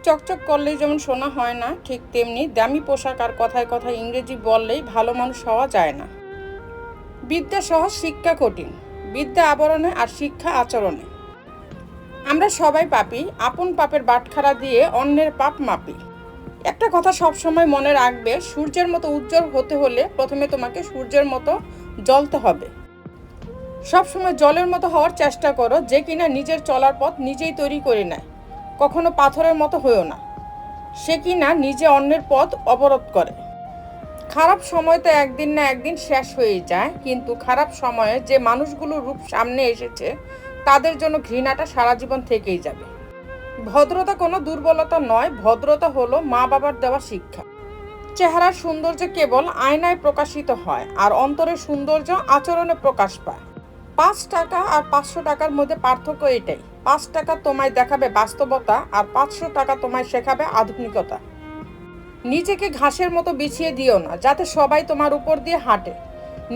চকচক করলেই যেমন সোনা হয় না, ঠিক তেমনি দামি পোশাক আর কথায় কথায় ইংরেজি বললেই ভালো মানুষ হওয়া যায় না। বিদ্যা সহজ, শিক্ষা কঠিন। বিদ্যা আবরণে আর শিক্ষা আচরণে। আমরা সবাই পাপী, আপন পাপের বাটখারা দিয়ে অন্যের পাপ মাপি। একটা কথা সবসময় মনে রাখবে, সূর্যের মতো উজ্জ্বল হতে হলে প্রথমে তোমাকে সূর্যের মতো জ্বলতে হবে। সবসময় জলের মতো হওয়ার চেষ্টা করো, যে কিনা নিজের চলার পথ নিজেই তৈরি করে নেয়। কখনো পাথরের মতো হয়েও না, সে কিনা নিজে অন্যের পথ অবরোধ করে। খারাপ সময় তো একদিন না একদিন শেষ হয়ে যায়, কিন্তু খারাপ সময়ে যে মানুষগুলোর রূপ সামনে এসেছে তাদের জন্য ঘৃণাটা সারা জীবন থেকেই যাবে। ভদ্রতা কোনো দুর্বলতা নয়, ভদ্রতা হলো মা বাবার দেওয়া শিক্ষা। চেহারার সৌন্দর্য কেবল আয়নায় প্রকাশিত হয়, আর অন্তরের সৌন্দর্য আচরণে প্রকাশ পায়। 5 টাকা আর 500 টাকার মধ্যে পার্থক্য এটাই, 5 টাকা তোমায় দেখাবে বাস্তবতা, আর 500 টাকা তোমায় শেখাবে আধুনিকতা। নিজেকে ঘাসের মতো বিছিয়ে দিও না, যাতে সবাই তোমার উপর দিয়ে হাঁটে।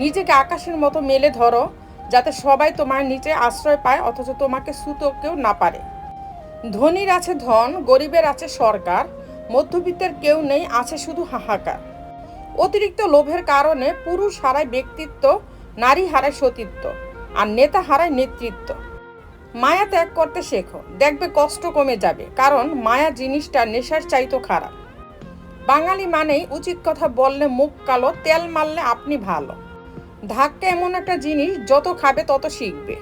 নিজেকে আকাশের মতো মেলে ধরো, যাতে সবাই তোমার নিচে আশ্রয় পায়, অথচ তোমাকে ছুঁতে কেউ না পারে। ধনীর আছে ধন, গরিবের আছে সরকার, মধ্যবিত্তের কেউ নেই, আছে শুধু হাহাকার। অতিরিক্ত লোভের কারণে পুরুষ হারায় ব্যক্তিত্ব, নারী হারায় সতীত্ব, আর নেতা হারায় নেতৃত্ব। মায়া ত্যাগ করতে শেখো, দেখবে কষ্ট কমে যাবে, কারণ মায়া জিনিসটা নেশার চাইতো খারাপ। বাঙালি মানেই উচিত কথা বললে মুখ কালো, তেল মারলে আপনি ভালো। ধাক্কা এমন একটা জিনিস, যত খাবে তত শিখবে।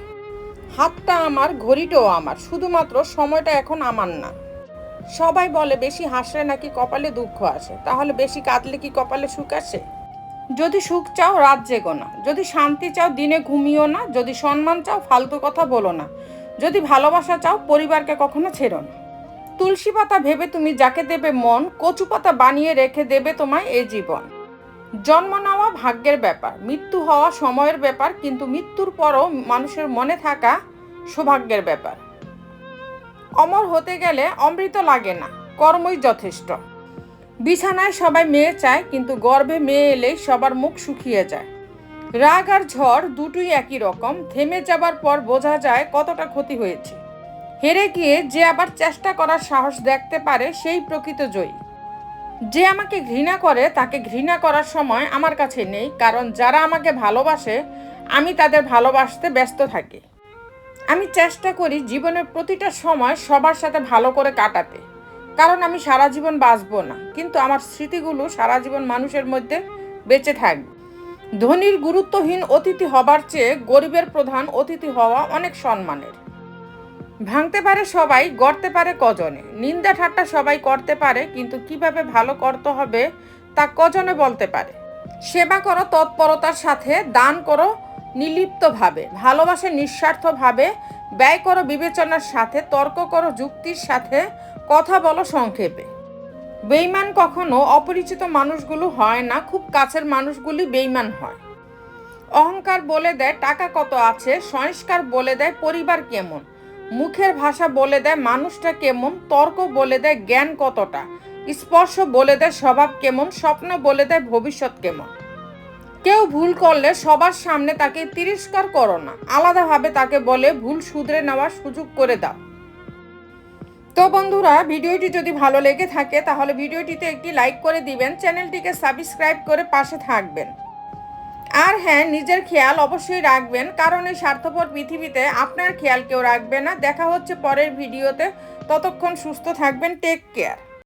হাতটা আমার, ঘড়িটাও আমার, শুধুমাত্র সময়টা এখন আমার না। সবাই বলে বেশি হাসলে নাকি কপালে দুঃখ আসে, তাহলে বেশি কাঁদলে কি কপালে সুখ আসে? যদি সুখ চাও রাত জেগো না, যদি শান্তি চাও দিনে ঘুমিও না, যদি সম্মান চাও ফালতু কথা বলো না, যদি ভালোবাসা চাও পরিবারকে কখনো ছেড়ো না। তুলসী পাতা ভেবে তুমি যাকে দেবে মন, কচু পাতা বানিয়ে রেখে দেবে তোমায় এই জীবন। জন্ম নেওয়া ভাগ্যের ব্যাপার, মৃত্যু হওয়া সময়ের ব্যাপার, কিন্তু মৃত্যুর পরও মানুষের মনে থাকা সৌভাগ্যের ব্যাপার। অমর হতে গেলে অমৃত লাগে না, কর্মই যথেষ্ট। বিছানায় সবাই মেয়ে চায়, কিন্তু গর্ভে মেয়ে এলেই সবার মুখ শুকিয়ে যায়। রাগ আর ঝড় দুটোই একই রকম, থেমে যাবার পর বোঝা যায় কতটা ক্ষতি হয়েছে। হেরে গিয়ে যে আবার চেষ্টা করার সাহস দেখতে পারে, সেই প্রকৃত জয়ী। যে আমাকে ঘৃণা করে তাকে ঘৃণা করার সময় আমার কাছে নেই, কারণ যারা আমাকে ভালোবাসে আমি তাদের ভালোবাসতে ব্যস্ত থাকি। আমি চেষ্টা করি জীবনের প্রতিটা সময় সবার সাথে ভালো করে কাটাতে, কারণ আমি সারা জীবন বাঁচবো না, কিন্তু আমার স্মৃতিগুলো সারা জীবন মানুষের মধ্যে বেঁচে থাকবে। ধনীর গুরুত্বহীন অতিথি হবার চেয়ে গরিবের প্রধান অতিথি হওয়া অনেক সম্মানের। ভাঙতে পারে সবাই, গড়তে পারে কজনে। নিন্দা ঠাট্টা সবাই করতে পারে, কিন্তু কিভাবে ভালো করতে হবে তা কজনে বলতে পারে। সেবা করো তৎপরতার সাথে, দান করো নির্লিপ্তভাবে, ভালোবাসা নিঃস্বার্থভাবে, ব্যয় করো বিবেচনার সাথে, তর্ক করো যুক্তির সাথে, কথা বলো সংক্ষেপে। বেঈমান কখনো অপরিচিত মানুষগুলো হয় না, খুব কাছের মানুষগুলি বেঈমান হয়। অহংকার বলে দেয় টাকা কত আছে, সংস্কার বলে দেয় পরিবার কেমন, মুখের ভাষা বলে দেয় মানুষটা কেমন, তর্ক বলে দেয় জ্ঞান কতটা, স্পর্শ বলে দেয় স্বভাব কেমন, স্বপ্ন বলে দেয় ভবিষ্যৎ কেমন। কেউ ভুল করলে সবার সামনে তাকে তিরস্কার করো না, আলাদাভাবে তাকে বলে ভুল শুধরে নেওয়ার সুযোগ করে দাও। তো বন্ধুরা, ভিডিওটি যদি ভালো লেগে থাকে তাহলে ভিডিওটিতে একটি লাইক করে দিবেন, চ্যানেলটিকে সাবস্ক্রাইব করে পাশে থাকবেন। আর হ্যাঁ, নিজের খেয়াল অবশ্যই রাখবেন, কারণ এই স্বার্থপর পৃথিবীতে আপনার খেয়াল কেউ রাখবে না। দেখা হচ্ছে পরের ভিডিওতে, ততক্ষণ সুস্থ থাকবেন, টেক কেয়ার।